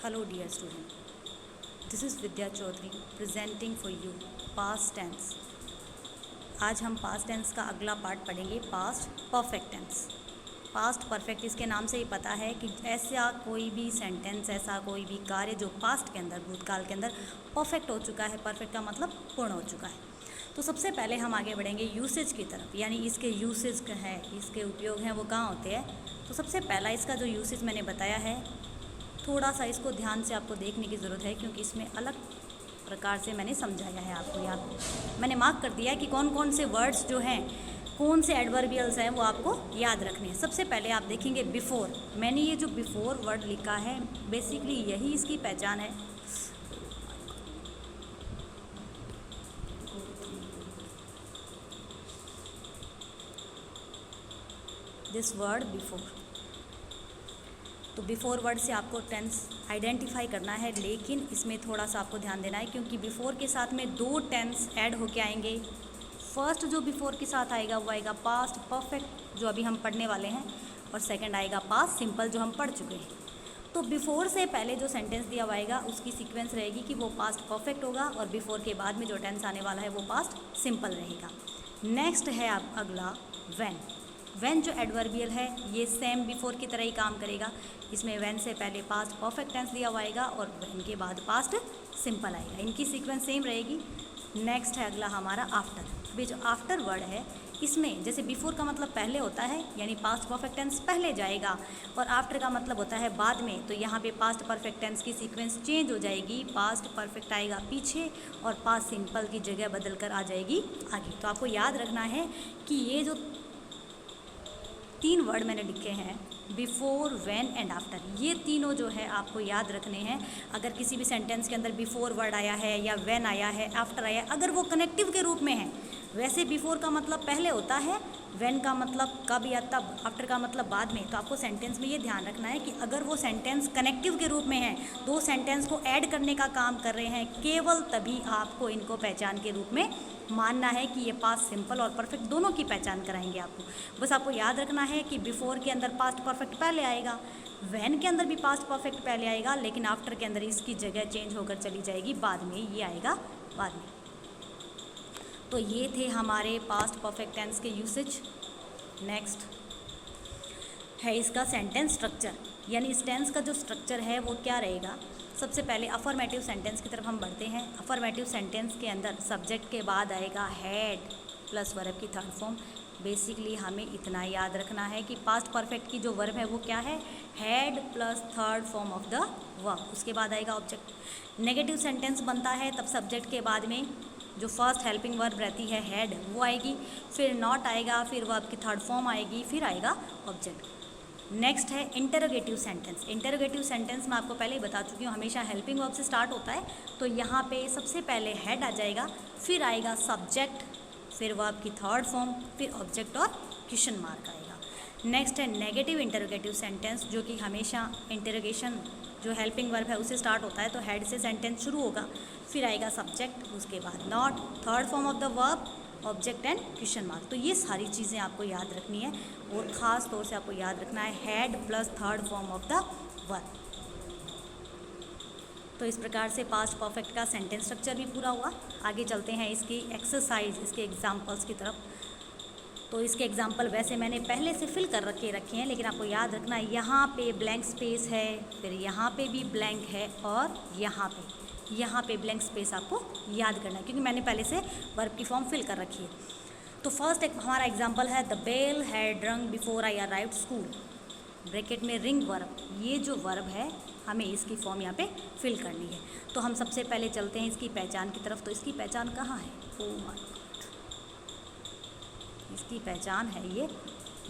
Hello dear student, this is Vidya Chaudhary presenting for you past tense। आज हम past tense का अगला part पढ़ेंगे, past perfect tense. Past perfect इसके नाम से ही पता है कि ऐसा कोई भी सेंटेंस, ऐसा कोई भी कार्य जो पास्ट के अंदर, भूतकाल के अंदर परफेक्ट हो चुका है। परफेक्ट का मतलब पूर्ण हो चुका है। तो सबसे पहले हम आगे बढ़ेंगे यूसेज की तरफ, यानी इसके यूसेज है, इसके उपयोग हैं वो कहाँ होते हैं। तो सबसे पहला इसका जो यूसेज मैंने बताया है, थोड़ा सा इसको ध्यान से आपको देखने की ज़रूरत है, क्योंकि इसमें अलग प्रकार से मैंने समझाया है आपको। यहाँ मैंने मार्क कर दिया है कि कौन कौन से वर्ड्स जो हैं, कौन से एडवर्बियल्स हैं, वो आपको याद रखने हैं। सबसे पहले आप देखेंगे बिफोर। मैंने ये जो बिफोर वर्ड लिखा है, बेसिकली यही इसकी पहचान है। दिस वर्ड बिफोर, तो बिफोर वर्ड से आपको टेंस आइडेंटिफाई करना है, लेकिन इसमें थोड़ा सा आपको ध्यान देना है, क्योंकि बिफोर के साथ में दो टेंस ऐड होके आएंगे। फर्स्ट जो बिफोर के साथ आएगा वो आएगा पास्ट परफेक्ट, जो अभी हम पढ़ने वाले हैं, और सेकंड आएगा पास्ट सिंपल, जो हम पढ़ चुके हैं। तो बिफोर से पहले जो सेंटेंस दिया हुआ आएगा, उसकी सीक्वेंस रहेगी कि वो पास्ट परफेक्ट होगा, और बिफोर के बाद में जो टेंस आने वाला है वो पास्ट सिंपल रहेगा। नेक्स्ट है आप अगला व्हेन। व्हेन जो एडवर्बियल है, ये सेम बिफोर की तरह ही काम करेगा। इसमें व्हेन से पहले पास्ट परफेक्ट टेंस दिया हुआ आएगा और व्हेन के बाद पास्ट सिंपल आएगा। इनकी सीक्वेंस सेम रहेगी। नेक्स्ट है अगला हमारा आफ्टर। अभी जो आफ्टर वर्ड है, इसमें जैसे बिफोर का मतलब पहले होता है, यानी पास्ट परफेक्ट टेंस पहले जाएगा, और आफ्टर का मतलब होता है बाद में। तो यहाँ पे पास्ट परफेक्ट टेंस की सीक्वेंस चेंज हो जाएगी। पास्ट परफेक्ट आएगा पीछे और पास्ट सिंपल की जगह बदल कर आ जाएगी आगे। तो आपको याद रखना है कि ये जो तीन वर्ड मैंने लिखे हैं, बिफोर, व्हेन एंड आफ्टर, ये तीनों जो है आपको याद रखने हैं। अगर किसी भी सेंटेंस के अंदर बिफोर वर्ड आया है या व्हेन आया है, आफ्टर आया है, अगर वो कनेक्टिव के रूप में है, वैसे बिफोर का मतलब पहले होता है, व्हेन का मतलब कब या तब, आफ्टर का मतलब बाद में। तो आपको सेंटेंस में ये ध्यान रखना है कि अगर वो सेंटेंस कनेक्टिव के रूप में है, दो सेंटेंस को ऐड करने का काम कर रहे हैं, केवल तभी आपको इनको पहचान के रूप में मानना है कि ये पास्ट सिंपल और परफेक्ट दोनों की पहचान कराएंगे आपको। बस आपको याद रखना है कि बिफोर के अंदर पास्ट परफेक्ट पहले आएगा, व्हेन के अंदर भी पास्ट परफेक्ट पहले आएगा, लेकिन आफ्टर के अंदर इसकी जगह चेंज होकर चली जाएगी बाद में, ये आएगा बाद में। तो ये थे हमारे पास्ट परफेक्ट टेंस के यूसेज। नेक्स्ट है इसका सेंटेंस स्ट्रक्चर, यानी इस टेंस का जो स्ट्रक्चर है वो क्या रहेगा। सबसे पहले अफर्मेटिव सेंटेंस की तरफ हम बढ़ते हैं। अफर्मेटिव सेंटेंस के अंदर सब्जेक्ट के बाद आएगा हैड प्लस वर्ब की थर्ड फॉर्म। बेसिकली हमें इतना याद रखना है कि पास्ट परफेक्ट की जो वर्ब है वो क्या है, had plus third form of the verb. उसके बाद आएगा ऑब्जेक्ट। नेगेटिव सेंटेंस बनता है तब सब्जेक्ट के बाद में जो फर्स्ट हेल्पिंग वर्ब रहती है हैड, वो आएगी, फिर नॉट आएगा, फिर वर्ब की थर्ड फॉर्म आएगी, फिर आएगा ऑब्जेक्ट। नेक्स्ट है इंटरोगेटिव सेंटेंस। इंटरोगेटिव सेंटेंस मैं आपको पहले ही बता चुकी हूँ, हमेशा हेल्पिंग वर्ब से स्टार्ट होता है। तो यहाँ पे सबसे पहले हेड आ जाएगा, फिर आएगा सब्जेक्ट, फिर वर्ब की थर्ड फॉर्म, फिर ऑब्जेक्ट और क्वेश्चन मार्क आएगा। नेक्स्ट है नेगेटिव इंटरोगेटिव सेंटेंस, जो कि हमेशा इंटरोगेशन जो हेल्पिंग वर्ब है उससे स्टार्ट होता है। तो हेड से सेंटेंस शुरू होगा, फिर आएगा सब्जेक्ट, उसके बाद not, third form of the verb, object and question mark. तो ये सारी चीज़ें आपको याद रखनी है, और ख़ास तौर से आपको याद रखना है had plus third form of the verb. तो इस प्रकार से पास्ट परफेक्ट का सेंटेंस स्ट्रक्चर भी पूरा हुआ। आगे चलते हैं इसकी एक्सरसाइज, इसके एग्जाम्पल्स की तरफ। तो इसके एग्जाम्पल वैसे मैंने पहले से फिल कर रखे हैं, लेकिन आपको याद रखना है यहाँ पे ब्लैंक स्पेस है, फिर यहाँ पे भी ब्लैंक है, और यहाँ पे ब्लैंक स्पेस आपको याद करना है, क्योंकि मैंने पहले से वर्ब की फॉर्म फिल कर रखी है। तो फर्स्ट एक हमारा एग्जांपल है, द बेल हैड रंग before I arrived school. Bracket में रिंग वर्ब, ये जो वर्ब है हमें इसकी फॉर्म यहाँ पे फिल करनी है। तो हम सबसे पहले चलते हैं इसकी पहचान की तरफ। तो इसकी पहचान कहाँ है, ओ माय गॉड, इसकी पहचान है ये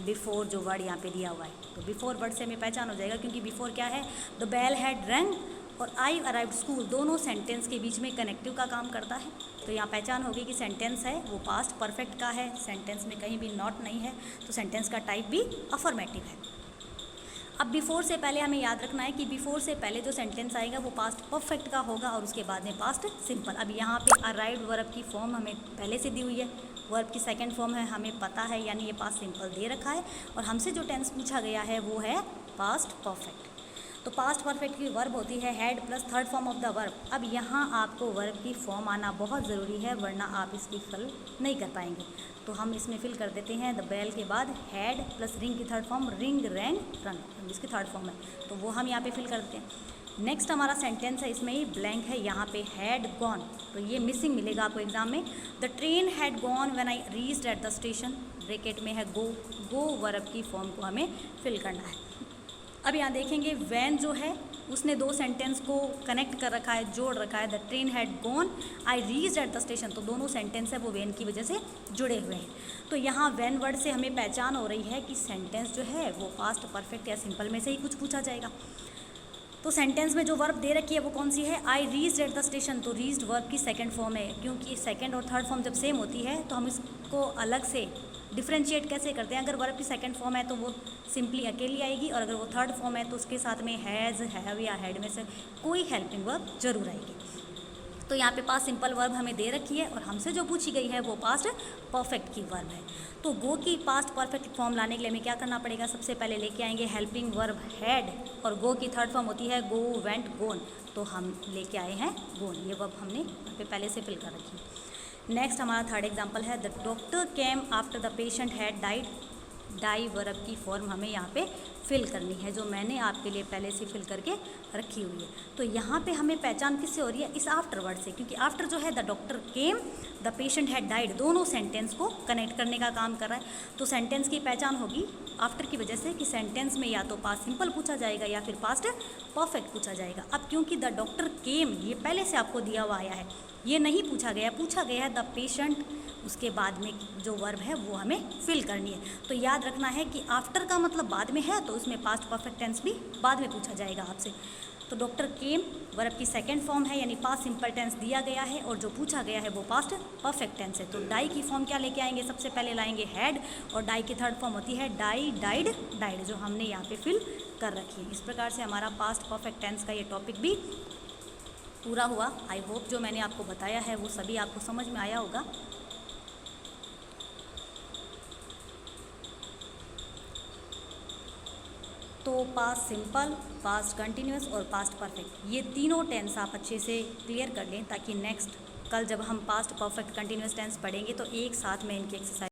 बिफोर जो वर्ड यहाँ पे दिया हुआ है। तो बिफोर वर्ड से हमें पहचान हो जाएगा, क्योंकि बिफोर क्या है, द बेल हैड रंग और आई अराइव्ड स्कूल, दोनों सेंटेंस के बीच में कनेक्टिव का काम करता है। तो यहाँ पहचान होगी कि सेंटेंस है वो पास्ट परफेक्ट का है, सेंटेंस में कहीं भी नॉट नहीं है, तो सेंटेंस का टाइप भी अफर्मेटिव है। अब बिफोर से पहले हमें याद रखना है कि बिफोर से पहले जो सेंटेंस आएगा वो पास्ट परफेक्ट का होगा, और उसके बाद में पास्ट सिंपल। अब यहाँ पे अराइव्ड वर्ब की फॉर्म हमें पहले से दी हुई है, वर्ब की सेकंड फॉर्म है हमें पता है, यानी ये पास्ट सिंपल दे रखा है, और हमसे जो टेंस पूछा गया है वो है पास्ट परफेक्ट। तो पास्ट परफेक्ट की वर्ब होती है had plus third form of the verb. अब यहाँ आपको वर्ब की फॉर्म आना बहुत ज़रूरी है, वरना आप इसकी फिल नहीं कर पाएंगे। तो हम इसमें फिल कर देते हैं द बेल के बाद हैड प्लस रिंग की third form ring wrong run, इसकी थर्ड फॉर्म है, तो वो हम यहाँ पे फिल करते हैं। नेक्स्ट हमारा सेंटेंस है, इसमें ही ब्लैंक है, यहाँ पे हैड गॉन, तो ये मिसिंग मिलेगा आपको एग्जाम में। The train had gone when I reached at the station, bracket में है गो, गो वर्ब की फॉर्म को हमें फिल करना है। अब यहाँ देखेंगे वैन जो है उसने दो सेंटेंस को कनेक्ट कर रखा है, जोड़ रखा है, the train had gone I reached at the station, तो दोनों सेंटेंस है वो वैन की वजह से जुड़े हुए हैं। तो यहाँ वैन वर्ड से हमें पहचान हो रही है कि सेंटेंस जो है वो पास्ट परफेक्ट या सिंपल में से ही कुछ पूछा जाएगा। तो सेंटेंस में जो वर्ब दे रखी है वो कौन सी है, I reached at the station, तो रीच्ड वर्ब की सेकंड फॉर्म है। क्योंकि सेकंड और थर्ड फॉर्म जब सेम होती है तो हम इसको अलग से डिफ्रेंशिएट कैसे करते हैं, अगर वर्ब की सेकंड फॉर्म है तो वो सिंपली अकेली आएगी, और अगर वो थर्ड फॉर्म है तो उसके साथ में हैज़, हैव या हैड में से कोई हेल्पिंग वर्ब जरूर आएगी। तो यहाँ पे पास्ट सिंपल वर्ब हमें दे रखी है और हमसे जो पूछी गई है वो पास्ट परफेक्ट की वर्ब है। तो गो की पास्ट परफेक्ट फॉर्म लाने के लिए हमें क्या करना पड़ेगा, सबसे पहले लेके आएंगे हेल्पिंग वर्ब हैड, और गो की थर्ड फॉर्म होती है गो, वेंट, गोन, तो हम लेके आए हैं गोन, ये वर्ब हमने यहाँ पे पहले से फिल कर रखी है। नेक्स्ट हमारा थर्ड एग्जाम्पल है, the doctor came after the patient had died, die verb की फॉर्म हमें यहाँ पे फिल करनी है, जो मैंने आपके लिए पहले से फिल करके रखी हुई है। तो यहाँ पे हमें पहचान किससे हो रही है, इस आफ्टर वर्ड से, क्योंकि आफ्टर जो है the doctor came, the patient had died, दोनों सेंटेंस को कनेक्ट करने का काम कर रहा है। तो सेंटेंस की पहचान होगी आफ्टर की वजह से कि सेंटेंस में या तो पास्ट सिंपल पूछा जाएगा या फिर पास्ट परफेक्ट पूछा जाएगा। अब क्योंकि द डॉक्टर केम ये पहले से आपको दिया हुआ आया है, ये नहीं पूछा गया है द पेशेंट, उसके बाद में जो वर्ब है वो हमें फिल करनी है। तो याद रखना है कि आफ्टर का मतलब बाद में है, तो उसमें पास्ट परफेक्ट टेंस भी बाद में पूछा जाएगा आपसे। तो डॉक्टर केम वर्ब की सेकंड फॉर्म है, यानी पास्ट सिंपल टेंस दिया गया है और जो पूछा गया है वो पास्ट परफेक्ट टेंस है। तो डाई की फॉर्म क्या लेके आएंगे, सबसे पहले लाएंगे हैड, और डाई की थर्ड फॉर्म होती है डाई, डाइड, डाइड, जो हमने यहाँ पे फिल कर रखी है। इस प्रकार से हमारा पास्ट परफेक्ट टेंस का ये टॉपिक भी पूरा हुआ। आई होप जो मैंने आपको बताया है वो सभी आपको समझ में आया होगा। तो पास्ट सिंपल, पास्ट कंटिन्यूअस और पास्ट परफेक्ट, ये तीनों टेंस आप अच्छे से क्लियर कर लें, ताकि नेक्स्ट कल जब हम पास्ट परफेक्ट कंटिन्यूअस टेंस पढ़ेंगे तो एक साथ में इनकी एक्सरसाइज